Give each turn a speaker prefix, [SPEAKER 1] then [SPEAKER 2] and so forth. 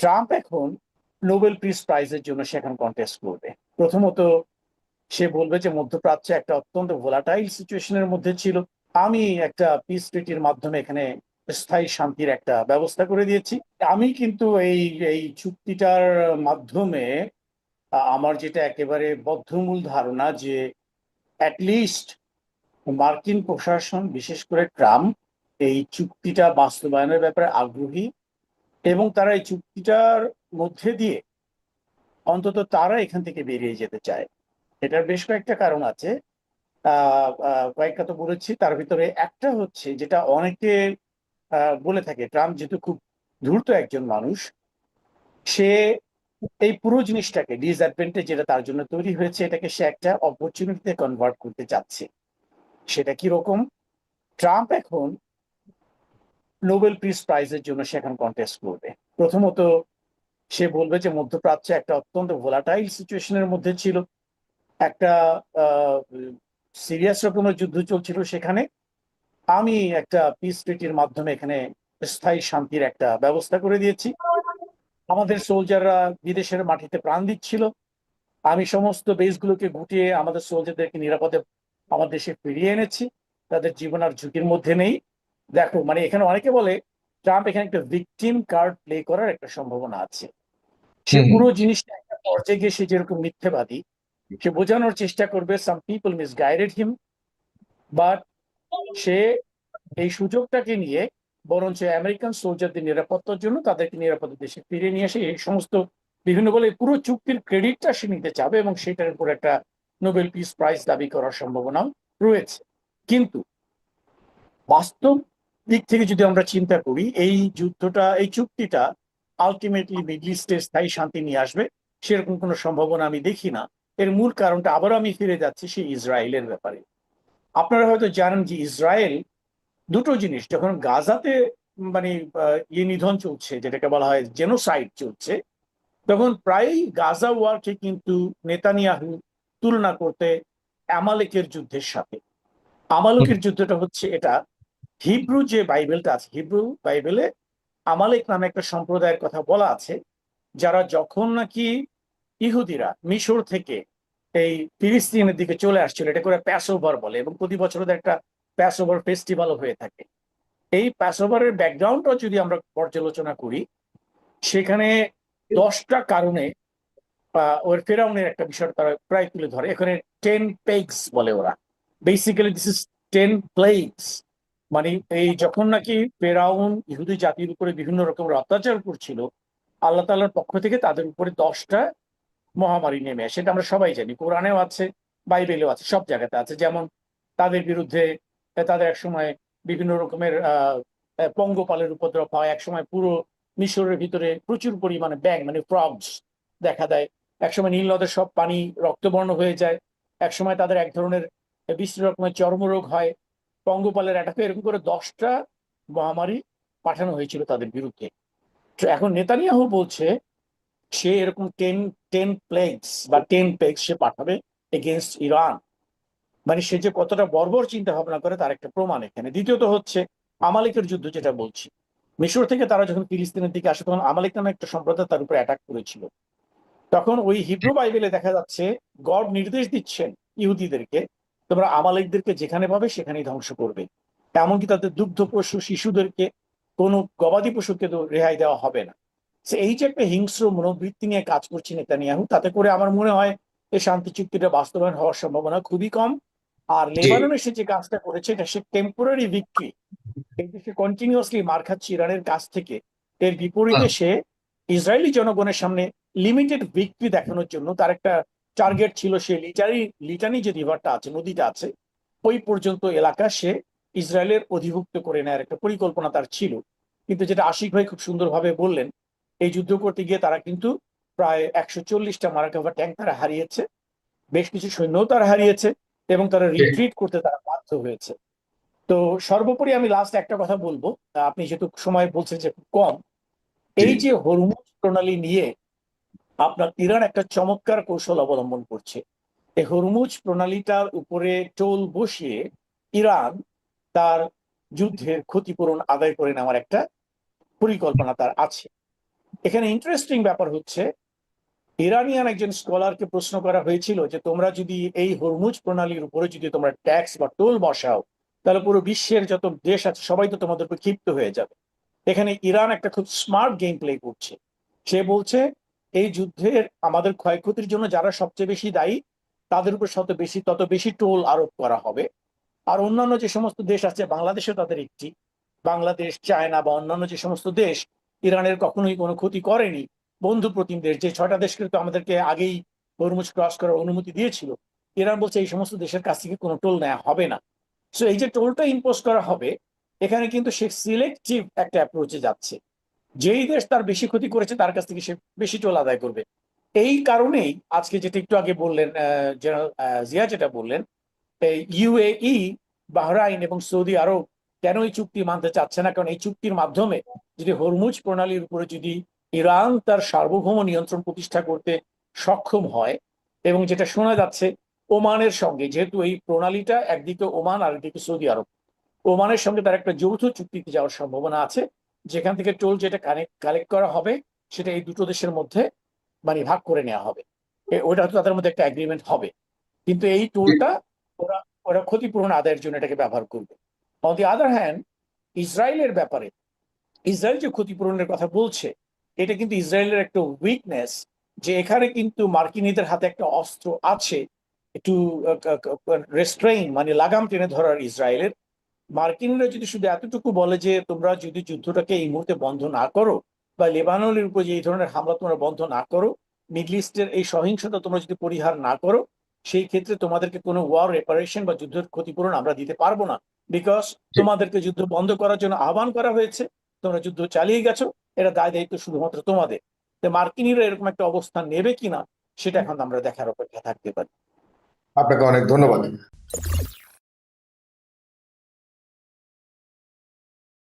[SPEAKER 1] Trump এখন Nobel peace প্রাইজের জন্য সে এখন কন্টেস্ট করবে। প্রথমত সে বলবে যে মধ্যপ্রাচ্য একটা অত্যন্ত ভোলাটাইল সিচুয়েশনের মধ্যে ছিল। আমি একটা পিস ট্রিটির মাধ্যমে এখানে স্থায়ী শান্তির একটা ব্যবস্থা করে দিয়েছি। আমি কিন্তু এই এই চুক্তিটার মাধ্যমে আমার যেটা একেবারে বদ্ধমূল ধারণা যে অ্যাটলিস্ট মার্কিন প্রশাসন, বিশেষ করে ট্রাম্প, এই চুক্তিটা বাস্তবায়নের ব্যাপারে আগ্রহী এবং তারা এই চুক্তিটার মধ্যে দিয়ে অন্তত তারা এখান থেকে বেরিয়ে যেতে চায়। এটার বেশ কয়েকটা কারণ আছে। কয়েকটা তো বলেছি, তার ভিতরে একটা হচ্ছে যেটা অনেকে বলে থাকে, ট্রাম্প যেহেতু খুব ধূর্ত একজন মানুষ, সে এই পুরো জিনিসটাকে ডিসঅ্যাডভান্টেজ যেটা তার জন্য তৈরি হয়েছে এটাকে সে একটা অপরচুনিটিতে কনভার্ট করতে চাচ্ছে। সেটা কি রকম? ট্রাম্প এখন নোবেল পিস প্রাইজের জন্য সে এখন কন্টেস্ট করবে। প্রথমত সে বলবে যে মধ্যপ্রাচ্য একটা অত্যন্ত ভোলাটাইল সিচুয়েশনের মধ্যে ছিল, একটা সিরিয়াস রকমের যুদ্ধ চলছিল সেখানে। আমি একটা পিস ট্রিটির মাধ্যমে এখানে স্থায়ী শান্তির একটা ব্যবস্থা করে দিয়েছি। আমাদের সোলজাররা বিদেশের মাটিতে প্রাণ দিচ্ছিল, আমি সমস্ত বেসগুলোকে গুটিয়ে আমাদের সোলজারদেরকে নিরাপদে আমার দেশে ফিরিয়ে এনেছি, তাদের জীবন আর ঝুঁকির মধ্যে নেই। দেখো, মানে এখানে অনেকে বলে ট্রাম্প এখানে একটা ভিকটিম কার্ড প্লে করার একটা সম্ভাবনা আছে। সে
[SPEAKER 2] হুম হুম।
[SPEAKER 1] পুরো জিনিসটা একটা পর্যায়ে গিয়ে সে যেরকম মিথ্যেবাদী, সে বোঝানোর চেষ্টা করবে some people misguided him, but সে এই সুযোগটাকে নিয়ে বরঞ্চ আমেরিকান সোলজারদের নিরাপত্তার জন্য তাদেরকে নিরাপদ দেশে ফিরিয়ে নিয়ে এসে এই সমস্ত বিভিন্ন বলে পুরো চুক্তির ক্রেডিটটা সে নিতে চাবে এবং সেটার উপর একটা নোবেল পিস প্রাইজ দাবি করার সম্ভাবনাও রয়েছে। কিন্তু বাস্তব দিক থেকে যদি আমরা চিন্তা করি, এই যুদ্ধটা, এই চুক্তিটা আলটিমেটলি মিডল ইস্টে স্থায়ী শান্তি নিয়ে আসবে সেরকম কোনো সম্ভাবনা আমি দেখি না। এর মূল কারণটা আবারও আমি ফিরে যাচ্ছি সেই ইসরায়েলের ব্যাপারে। আপনারা হয়তো জানেন যে ইসরায়েল দুটো জিনিস, যখন গাজাতে মানে নিধন চলছে, যেটাকে বলা হয় জেনোসাইড চলছে, তখন প্রায়ই গাজা ওয়ারকে কিন্তু নেতানিয়াহু তুলনা করতে আমালেকের যুদ্ধের সাথে।
[SPEAKER 2] হুম।
[SPEAKER 1] আমালকের যুদ্ধটা হচ্ছে এটা, হিব্রু যে বাইবেলটা আছে, হিব্রু বাইবেলে আমালেক নামে একটা সম্প্রদায়ের কথা বলা আছে, যারা যখন নাকি ইহুদিরা মিশর থেকে এই ফিলিস্তিনের দিকে চলে আসছিল, এটা করে প্যাস ওভার বলে এবং প্রতি বছর ওদের একটা প্যাস ওভার ফেস্টিভ্যালও হয়ে থাকে। এই প্যাস ওভারের ব্যাকগ্রাউন্ডটা যদি আমরা পর্যালোচনা করি, সেখানে 10টা কারণে ওর ফেরাউনের একটা বিষয় তারা প্রায় তুলে ধরে। এখানে 10 পেগস বলে ওরা, বেসিক্যালি দিস ইজ 10 প্লেগস। মানে এই যখন নাকি ফেরাউন ইহুদি জাতির উপরে বিভিন্ন রকমের অত্যাচার করছিল, আল্লাহ তাআলার পক্ষ থেকে তাদের উপরে 10টা মহামারী নেমে আসে। সেটা আমরা সবাই জানি, কোরআনেও আছে, বাইবেলেও আছে, সব জায়গাতে আছে। যেমন তাদের বিরুদ্ধে তাদের এক সময় বিভিন্ন রকমের পঙ্গপালের উপদ্রব হয়, এক সময় পুরো মিশরের ভিতরে প্রচুর পরিমাণে ব্যাং মানে ফ্রগস দেখা দেয়, এক সময় নীল নদের সব পানি রক্তবর্ণ হয়ে যায়, এক সময় তাদের এক ধরনের বিশ্রী রকমের চর্মরোগ হয়, পঙ্গপালের অ্যাটাকে, এরকম করে 10টা মহামারী পাঠানো হয়েছিল তাদের বিরুদ্ধে। তো এখন নেতানিয়াহু বলছে সে এরকম টেন টেন প্লেগস বা 10 পেগস সে পাঠাবে এগেনস্ট ইরান। মানে সে যে কতটা বর্বর চিন্তা ভাবনা করে তার একটা প্রমাণ এখানে। দ্বিতীয়ত হচ্ছে আমালেকের যুদ্ধ, যেটা বলছি, মিশর থেকে তারা যখন ফিলিস্তিনের দিকে আসে তখন আমালেক নামে একটা সম্প্রদায় তার উপরে অ্যাটাক করেছিল। তখন ওই হিব্রু বাইবেলে দেখা যাচ্ছে গড নির্দেশ দিচ্ছেন ইহুদিদেরকে, তোমরা আমালেকদেরকে যেখানে পাবে সেখানেই ধ্বংস করবে, এমনকি তাদের দুগ্ধ পশু শিশুদেরকে, কোনো গবাদি পশুকে তো রেহাই দেওয়া হবে না। এই যে একটা হিংস্র মনোবৃত্তি নিয়ে কাজ করছে নেতানিয়াহু, তাতে করে আমার মনে হয় এই শান্তি চুক্তিটা বাস্তবায়ন হওয়ার সম্ভাবনা খুবই কম। আর
[SPEAKER 2] জি।
[SPEAKER 1] লেবাননে সে যে কাজটা করেছে এটা সে টেম্পোরারি ভিক্টরি, এই যে সে কন্টিনিউয়াসলি মার খাচ্ছে ইরানের কাছ থেকে, এর বিপরীতে
[SPEAKER 2] হুম।
[SPEAKER 1] সে ইসরায়েলি জনগণের সামনে লিমিটেড ভিক্টরি দেখানোর জন্য তার একটা টার্গেট ছিল, সে লিটানি যে রিভারটা আছে, নদীটা আছে, ওই পর্যন্ত এলাকা সে ইসরায়েলের অধিভুক্ত করে নেওয়ার একটা পরিকল্পনা তার ছিল। কিন্তু যেটা আশিক ভাই খুব সুন্দরভাবে বললেন, এই যুদ্ধ করতে গিয়ে তারা কিন্তু প্রায় 140টা মারাকাভা ট্যাঙ্ক তারা হারিয়েছে, বেশ কিছু সৈন্যও তারা হারিয়েছে এবং তারা
[SPEAKER 2] জি।
[SPEAKER 1] রিট্রিট করতে তারা বাধ্য হয়েছে। তো সর্বোপরি আমি লাস্ট একটা কথা বলবো, আপনি যেহেতু সময় বলছেন যে খুব কম,
[SPEAKER 2] জি।
[SPEAKER 1] এই যে হরমুজ প্রণালী নিয়ে আপনার ইরান একটা চমৎকার কৌশল অবলম্বন করছে। এই হরমুজ প্রণালীটার উপরে টোল বসিয়ে ইরান তার যুদ্ধের ক্ষতিপূরণ আদায় করে নেওয়ার একটা পরিকল্পনা তার আছে। এখানে ইন্টারেস্টিং ব্যাপার হচ্ছে, ইরানিয়ান একজন স্কলারকে প্রশ্ন করা হয়েছিল যে তোমরা যদি এই হরমুজ প্রণালীর উপরে যদি তোমরা ট্যাক্স বা টোল বসাও, তাহলে পুরো বিশ্বের যত দেশ আছে সবাই তো তোমাদের উপর ক্ষিপ্ত হয়ে যাবে। এখানে ইরান একটা খুব স্মার্ট গেম প্লে করছে। সে বলছে এই যুদ্ধের আমাদের ক্ষয়ক্ষতির জন্য যারা সবচেয়ে বেশি দায়ী তাদের উপর তত বেশি টোল আরোপ করা হবে। আর অন্যান্য যে সমস্ত দেশ আছে, বাংলাদেশও তাদের একটি, বাংলাদেশ, চায়না বা অন্যান্য যে সমস্ত দেশ ইরানের কখনোই কোনো ক্ষতি করেনি, বন্ধু প্রতিম দেশ, যে 6টা দেশ কিন্তু আমাদেরকে আগেই হরমুজ ক্রস করার অনুমতি দিয়েছিল, ইরান বলছে এই সমস্ত দেশের কাছ থেকে কোনো টোল নেওয়া হবে না। সো এই যে টোলটা ইম্পোজ করা হবে, এখানে কিন্তু সে সিলেক্টিভ একটা অ্যাপ্রোচে যাচ্ছে। যেই দেশ তার বেশি ক্ষতি করেছে তার কাছ থেকে সে বেশি টোল আদায় করবে। এই কারণেই আজকে যেটা একটু আগে বললেন জেনারেল জিয়া, যেটা বললেন, ইউএই, বাহরাইন এবং সৌদি আরব কেন এই চুক্তি মানতে চাচ্ছে না, কারণ এই চুক্তির মাধ্যমে যদি হরমুজ প্রণালীর উপরে যদি ইরান তার সার্বভৌম নিয়ন্ত্রণ প্রতিষ্ঠা করতে সক্ষম হয়, এবং যেটা শোনা যাচ্ছে ওমানের সঙ্গে, যেহেতু এই প্রণালীটা একদিকে ওমান আর একদিকে সৌদি আরব, ওমানের সঙ্গে তার একটা যৌথ চুক্তিতে যাওয়ার সম্ভাবনা আছে, যেখান থেকে টোল যেটা কালেক্ট করা হবে সেটা এই দুটো দেশের মধ্যে মানে ভাগ করে নেওয়া হবে। ওইটা হয়তো তাদের মধ্যে একটা এগ্রিমেন্ট হবে, কিন্তু এই টোলটা ওরা ওরা ক্ষতিপূরণ আদায়ের জন্য এটাকে ব্যবহার করবে। অন দি আদার হ্যান্ড, ইসরায়েলের ব্যাপারে ইসরায়েল যে ক্ষতিপূরণের কথা বলছে, এটা কিন্তু ইসরায়েলের একটা উইকনেস, যে এখানে কিন্তু মার্কিনীদের হাতে একটা অস্ত্র আছে একটু রেস্ট্রেইন, মানে লাগাম টেনে ধরার ইসরায়েলের। মার্কিনরা যদি শুধু এতটুকু বলে যে তোমরা যদি যুদ্ধটাকে এই মুহূর্তে বন্ধ না করো, বা লেবাননের উপর যে এই ধরনের হামলা তোমরা বন্ধ না করো, মিডল ইস্টের এই সহিংসতা তোমরা যদি পরিহার না করো, সেই ক্ষেত্রে তোমাদেরকে কোনো ওয়ার রেপারেশন বা যুদ্ধের ক্ষতিপূরণ আমরা দিতে পারবো না, বিকজ তোমাদেরকে যুদ্ধ বন্ধ করার জন্য আহ্বান করা হয়েছে, তোমরা যুদ্ধ চালিয়ে গেছো, এটা দায় দায়িত্ব শুধুমাত্র তোমাদের। মার্কিনীরা এরকম একটা অবস্থান নেবে কিনা সেটা এখন আমরা দেখার অপেক্ষা থাকতে পারি।
[SPEAKER 2] আপনাকে অনেক ধন্যবাদ।